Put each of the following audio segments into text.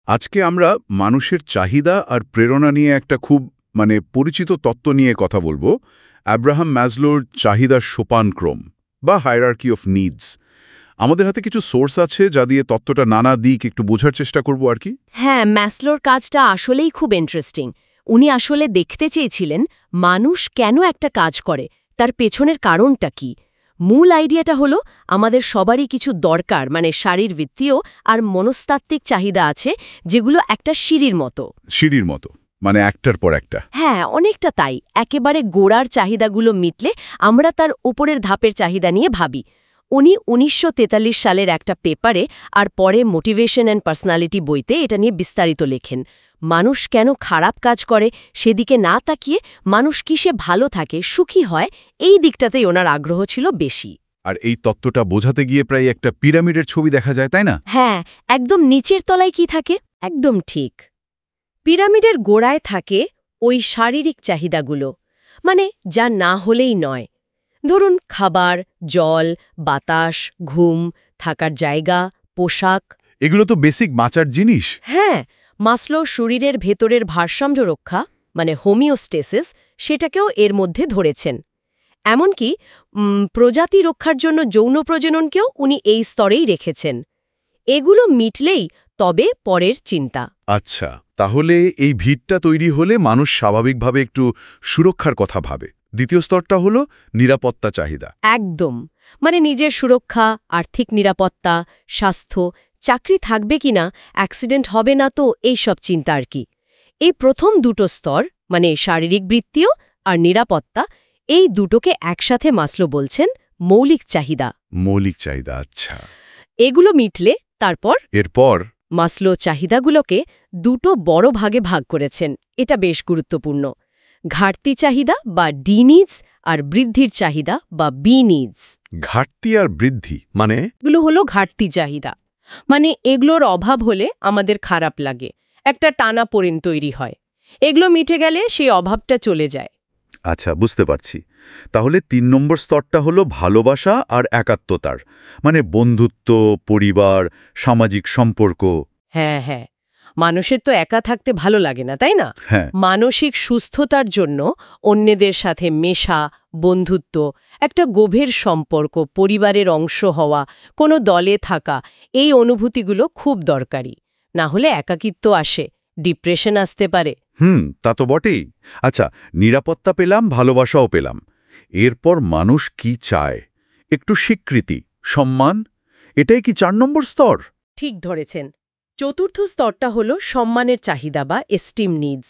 আজকে আমরা মানুষের চাহিদা আর প্রেরণা নিয়ে একটা খুব পরিচিত তত্ত্ব নিয়ে কথা বলবো। আব্রাহাম ম্যাজলোর চাহিদার সোপানক্রম বা হায়ারার্কি অফ নিডস। আমাদের হাতে কিছু সোর্স আছে যা দিয়ে তত্ত্বটা নানা দিক একটু বোঝার চেষ্টা করব আর কি। হ্যাঁ, ম্যাসলোর কাজটা আসলেই খুব ইন্টারেস্টিং। উনি আসলে দেখতে চেয়েছিলেন মানুষ কেন একটা কাজ করে, তার পেছনের কারণটা কি। মূল আইডিয়াটা হলো আমাদের সবারই কিছু দরকার, শারীরবৃত্তীয় আর মনস্তাত্ত্বিক চাহিদা আছে, যেগুলো একটা সিঁড়ির মতো। সিঁড়ির মতো একটার পর একটা। হ্যাঁ, অনেকটা তাই। একেবারে গোড়ার চাহিদাগুলো মিটলে আমরা তার উপরের ধাপের চাহিদা নিয়ে ভাবি। উনি ১৯৪৩ সালের একটা পেপারে আর পরে মোটিভেশন অ্যান্ড পার্সোনালিটি বইতে এটা নিয়ে বিস্তারিত লেখেন। মানুষ কেন খারাপ কাজ করে সেদিকে না তাকিয়ে মানুষ কিসে ভালো থাকে, সুখী হয়, এই দিকটাতেই ওনার আগ্রহ ছিল বেশি। আর এই তত্ত্বটা বোঝাতে গিয়ে প্রায় একটা পিরামিডের ছবি দেখা যায়, তাই না? হ্যাঁ, একদম নিচের তলায় কি থাকে? একদম ঠিক। পিরামিডের গোড়ায় থাকে ওই শারীরিক চাহিদাগুলো, যা না হলেই নয়। ধরুন খাবার, জল, বাতাস, ঘুম, থাকার জায়গা, পোশাক। এগুলো তো বেসিক বাঁচার জিনিস। হ্যাঁ, মাসলো শরীরের ভেতরের ভারসাম্য রক্ষা হোমিওস্টেসিস সেটাকেও এর মধ্যে ধরেছেন। এমনকি প্রজাতি রক্ষার জন্য যৌন প্রজননকেও উনি এই স্তরেই রেখেছেন। এগুলো মিটলেই তবে পরের চিন্তা। আচ্ছা, তাহলে এই ভিতটা তৈরি হলে মানুষ স্বাভাবিকভাবে একটু সুরক্ষার কথা ভাবে। দ্বিতীয় স্তরটা হলো নিরাপত্তা চাহিদা। একদম, নিজের সুরক্ষা, আর্থিক নিরাপত্তা, স্বাস্থ্য, চাকরি থাকবে কিনা, অ্যাক্সিডেন্ট হবে না তো, এই সব চিন্তা আর কি। এই প্রথম দুটো স্তর শারীরিক বৃত্তীয় আর নিরাপত্তা, এই দুটোকে একসাথে মাসলো বলছেন মৌলিক চাহিদা। মৌলিক চাহিদা, আচ্ছা। এগুলো মিটলে এরপর মাসলো চাহিদাগুলোকে দুটো বড় ভাগে ভাগ করেছেন। এটা বেশ গুরুত্বপূর্ণ। ঘাটতি চাহিদা বা ডি নিডস আর বৃদ্ধির চাহিদা বা বি নিডস। ঘাটতি আর বৃদ্ধি এগুলো হলো ঘাটতি চাহিদা, এগুলোর অভাব হলে আমাদের খারাপ লাগে, একটা টানাপোড়েন তৈরি হয়। এগুলো মিটে গেলে সেই অভাবটা চলে যায়। আচ্ছা, বুঝতে পারছি। তাহলে ৩ নম্বর স্তরটা হলো ভালোবাসা আর একাত্মতার, বন্ধুত্ব, পরিবার, সামাজিক সম্পর্ক। হ্যাঁ হ্যাঁ, মানুষের তো একা থাকতে ভালো লাগে না, তাই না? হ্যাঁ। মানসিক সুস্থতার জন্য অন্যদের সাথে মেশা, বন্ধুত্ব, একটা গভীর সম্পর্ক, পরিবারের অংশ হওয়া, কোনো দলে থাকা, এই অনুভূতিগুলো খুব দরকারি। না হলে একাকিত্ব আসে, ডিপ্রেশন আসতে পারে। তা তো বটেই। আচ্ছা, নিরাপত্তা পেলাম, ভালোবাসাও পেলাম। এরপর মানুষ কি চায়? একটু স্বীকৃতি, সম্মান, এটাই কি ৪ নম্বর স্তর? ঠিক ধরেছেন। চতুর্থ স্তরটা হলো সম্মানের চাহিদা বা এস্টিম নিডস।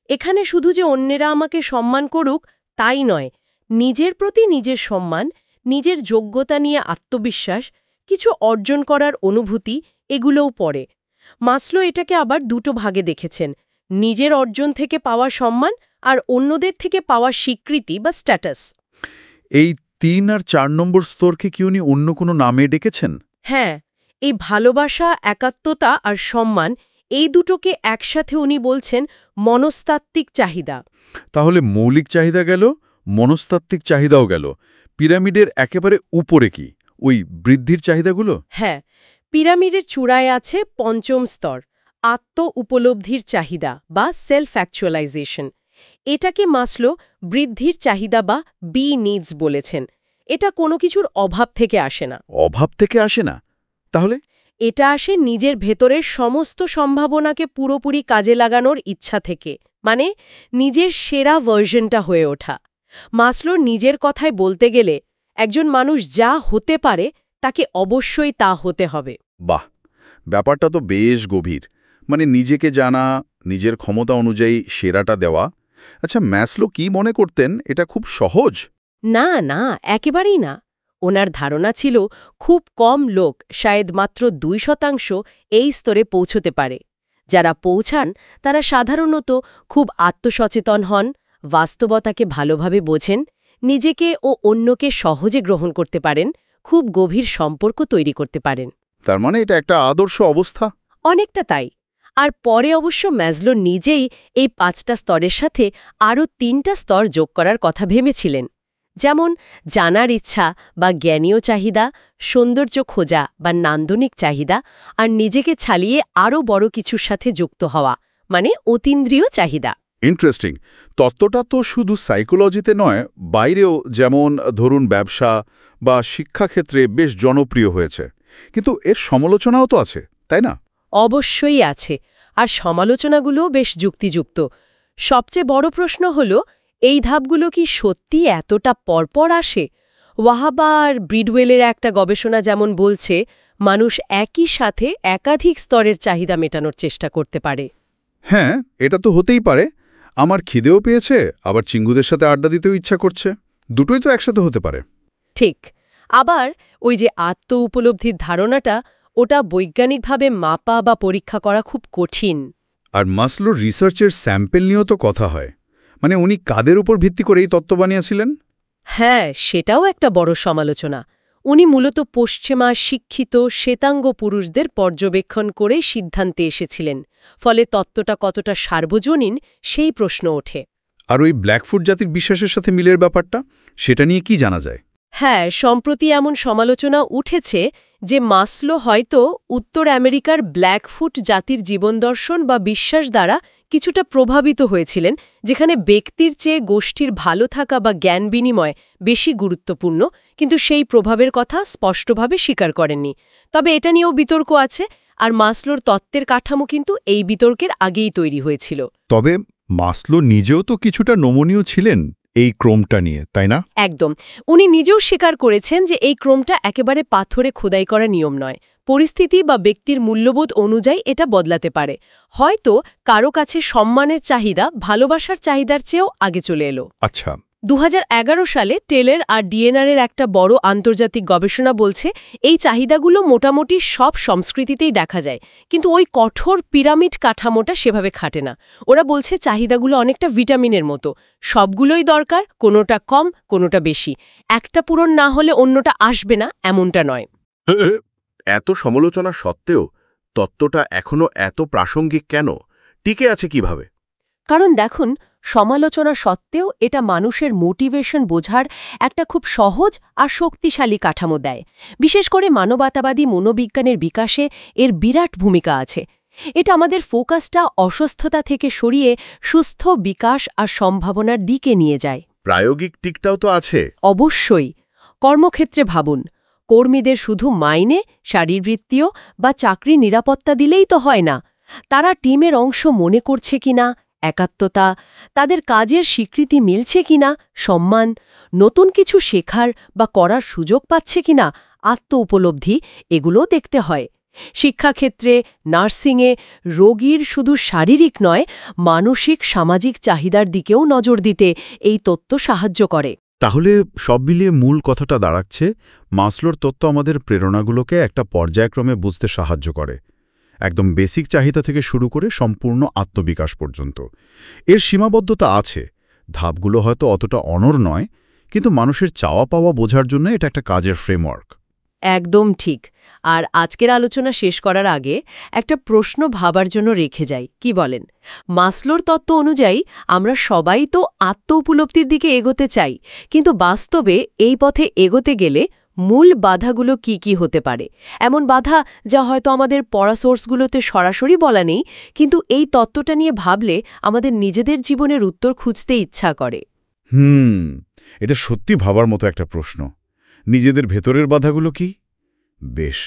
এখানে শুধু যে অন্যেরা আমাকে সম্মান করুক তাই নয়, নিজের প্রতি নিজের সম্মান, নিজের যোগ্যতা নিয়ে আত্মবিশ্বাস, কিছু অর্জন করার অনুভূতি, এগুলোও পড়ে। মাসলো এটাকে আবার দুটো ভাগে দেখেছেন, নিজের অর্জন থেকে পাওয়া সম্মান আর অন্যদের থেকে পাওয়া স্বীকৃতি বা স্ট্যাটাস। এই ৩ আর ৪ নম্বর স্তরকে কি উনি অন্য কোনো নামে ডেকেছেন? হ্যাঁ, এই ভালোবাসা, একাত্মতা আর সম্মান, এই দুটোকে একসাথে উনি বলছেন মনস্তাত্ত্বিক চাহিদা। তাহলে মৌলিক চাহিদা গেল, মনস্তাত্ত্বিক চাহিদাও গেল। পিরামিডের একেবারে উপরে কি ওই বৃদ্ধির চাহিদাগুলো? হ্যাঁ, পিরামিডের চূড়ায় আছে পঞ্চম স্তর, আত্ম উপলব্ধির চাহিদা বা সেলফ অ্যাকচুয়ালাইজেশন। এটাকে মাসলো বৃদ্ধির চাহিদা বা বি নিডস বলেছেন। এটা কোনো কিছুর অভাব থেকে আসে না। অভাব থেকে আসে না? তাহলে এটা আসে নিজের ভেতরের সমস্ত সম্ভাবনাকে পুরোপুরি কাজে লাগানোর ইচ্ছা থেকে, নিজের সেরা ভার্সনটা হয়ে ওঠা। মাসলোর নিজের কথায় বলতে গেলে একজন মানুষ যা হতে পারে তাকে অবশ্যই তা হতে হবে। বাহ, ব্যাপারটা তো বেশ গভীর। নিজেকে জানা, নিজের ক্ষমতা অনুযায়ী সেরাটা দেওয়া। আচ্ছা, ম্যাসলো কি মনে করতেন এটা খুব সহজ? না না, একেবারেই না। ওনার ধারণা ছিল খুব কম লোক, শায়দ মাত্র ২% এই স্তরে পৌঁছতে পারে। যারা পৌঁছান তারা সাধারণত খুব আত্মসচেতন হন, বাস্তবতাকে ভালোভাবে বোঝেন, নিজেকে ও অন্যকে সহজে গ্রহণ করতে পারেন, খুব গভীর সম্পর্ক তৈরি করতে পারেন। তার এটা একটা আদর্শ অবস্থা। অনেকটা তাই। আর পরে অবশ্য ম্যাসলো নিজেই এই ৫টা স্তরের সাথে আরও ৩টা স্তর যোগ করার কথা ভেবেছিলেন, যেমন জানার ইচ্ছা বা জ্ঞানীয় চাহিদা, সৌন্দর্য খোঁজা বা নান্দনিক চাহিদা, আর নিজেকে ছাড়িয়ে আরও বড় কিছুর সাথে যুক্ত হওয়া, মানে অতীন্দ্রিয় চাহিদা। ইন্টারেস্টিং। তত্ত্বটা তো শুধু সাইকোলজিতে নয়, বাইরেও, যেমন ধরুন ব্যবসা বা শিক্ষাক্ষেত্রে বেশ জনপ্রিয় হয়েছে। কিন্তু এর সমালোচনাও তো আছে, তাই না? অবশ্যই আছে, আর সমালোচনাগুলোও বেশ যুক্তিযুক্ত। সবচেয়ে বড় প্রশ্ন হল, এই ধাপগুলো কি সত্যি এতটা পরপর আসে? ওয়াহাবা আর ব্রিডওয়েলের একটা গবেষণা যেমন বলছে, মানুষ একই সাথে একাধিক স্তরের চাহিদা মেটানোর চেষ্টা করতে পারে। হ্যাঁ, এটা তো হতেই পারে। আমার খিদেও পেয়েছে, আবার চিঙ্গুদের সাথে আড্ডা দিতেও ইচ্ছা করছে। দুটোই তো একসাথে হতে পারে। ঠিক। আবার ওই যে আত্ম উপলব্ধির ধারণাটা, ওটা বৈজ্ঞানিকভাবে মাপা বা পরীক্ষা করা খুব কঠিন। আর মাসলোর রিসার্চের স্যাম্পেল নিয়েও তো কথা হয়। মানে উনি কাদের উপর ভিত্তি করে এই তত্ত্ব বানিয়েছিলেন? হ্যাঁ, সেটাও একটা বড় সমালোচনা। উনি মূলত পশ্চিমা শিক্ষিত শ্বেতাঙ্গ পুরুষদের পর্যবেক্ষণ করে সিদ্ধান্তে এসেছিলেন। ফলে তত্ত্বটা কতটা সার্বজনীন সেই প্রশ্ন ওঠে। আর ওই ব্ল্যাকফুট জাতির বিশ্বাসের সাথে মিলের ব্যাপারটা, সেটা নিয়ে কি জানা যায়? হ্যাঁ, সম্প্রতি এমন সমালোচনা উঠেছে যে মাসলো হয়তো উত্তর আমেরিকার ব্ল্যাকফুট জাতির জীবনদর্শন বা বিশ্বাস দ্বারা কিছুটা প্রভাবিত হয়েছিলেন, যেখানে ব্যক্তির চেয়ে গোষ্ঠীর ভালো থাকা বা জ্ঞান বিনিময় বেশি গুরুত্বপূর্ণ, কিন্তু সেই প্রভাবের কথা স্পষ্টভাবে স্বীকার করেননি। তবে এটা নিয়েও বিতর্ক আছে, আর মাসলোর তত্ত্বের কাঠামো কিন্তু এই বিতর্কের আগেই তৈরি হয়েছিল। তবে মাসলো নিজেও তো কিছুটা নমনীয় ছিলেন এই ক্রমটা নিয়ে, তাই না? একদম। উনি নিজেও স্বীকার করেছেন যে এই ক্রমটা একেবারে পাথরে খোদাই করা নিয়ম নয়। পরিস্থিতি বা ব্যক্তির মূল্যবোধ অনুযায়ী এটা বদলাতে পারে। হয়তো কারো কাছে সম্মানের চাহিদা ভালোবাসার চাহিদার চেয়েও আগে চলে এলো। আচ্ছা। 2011 সালে টেলর আর ডিএনআরের একটা বড় আন্তর্জাতিক গবেষণা বলছে, এই চাহিদাগুলো মোটামুটি সব সংস্কৃতিতেই দেখা যায়, কিন্তু ওই কঠোর পিরামিড কাঠামোটা সেভাবে খাটে না। ওরা বলছে চাহিদাগুলো অনেকটা ভিটামিনের মতো, সবগুলোই দরকার, কোনোটা কম কোনোটা বেশি। একটা পূরণ না হলে অন্যটা আসবে না, এমনটা নয়। এত সমালোচনা সত্ত্বেও তত্ত্বটা এখনো এত প্রাসঙ্গিক কেন? টিকে আছে কিভাবে? কারণ দেখুন, সমালোচনা সত্ত্বেও এটা মানুষের মোটিভেশন বোঝার একটা খুব সহজ আর শক্তিশালী কাঠামো দেয়। বিশেষ করে মানবতাবাদী মনোবিজ্ঞানের বিকাশে এর বিরাট ভূমিকা আছে। এটা আমাদের ফোকাসটা অসুস্থতা থেকে সরিয়ে সুস্থ বিকাশ আর সম্ভাবনার দিকে নিয়ে যায়। প্রায়োগিক দিকটাও তো আছে। অবশ্যই। কর্মক্ষেত্রে ভাবুন, কর্মীদের শুধু মাইনে, শারীরবৃত্তীয় বা চাকরির নিরাপত্তা দিলেই তো হয় না। তারা টিমের অংশ মনে করছে কিনা, একাত্মতা, তাদের কাজের স্বীকৃতি মিলছে কিনা, সম্মান, নতুন কিছু শেখার বা করার সুযোগ পাচ্ছে কিনা, আত্ম উপলব্ধি, এগুলোও দেখতে হয়। শিক্ষাক্ষেত্রে, নার্সিংয়ে রোগীর শুধু শারীরিক নয়, মানসিক সামাজিক চাহিদার দিকেও নজর দিতে এই তত্ত্ব সাহায্য করে। তাহলে সব মিলিয়ে মূল কথাটা দাঁড়াচ্ছে, মাসলোর তত্ত্ব আমাদের প্রেরণাগুলোকে একটা পর্যায়ক্রমে বুঝতে সাহায্য করে। একদম বেসিক চাহিদা থেকে শুরু করে সম্পূর্ণ আত্মবিকাশ পর্যন্ত। এর সীমাবদ্ধতা আছে, ধাপগুলো হয়তো অতটা অনড় নয়, কিন্তু মানুষের চাওয়া পাওয়া বোঝার জন্য এটা একটা কাজের ফ্রেমওয়ার্ক। একদম ঠিক। আর আজকের আলোচনা শেষ করার আগে একটা প্রশ্ন ভাবার জন্য রেখে যাই, কি বলেন? মাসলোর তত্ত্ব অনুযায়ী আমরা সবাই তো আত্ম উপলব্ধির দিকে এগোতে চাই, কিন্তু বাস্তবে এই পথে এগোতে গেলে মূল বাধাগুলো কি কি হতে পারে? এমন বাধা যা হয়তো আমাদের পড়া সোর্সগুলোতে সরাসরি বলা নেই, কিন্তু এই তত্ত্বটা নিয়ে ভাবলে আমাদের নিজেদের জীবনের উত্তর খুঁজতে ইচ্ছা করে। এটা সত্যি ভাবার মতো একটা প্রশ্ন। নিজেদের ভেতরের বাধাগুলো কি? বেশ,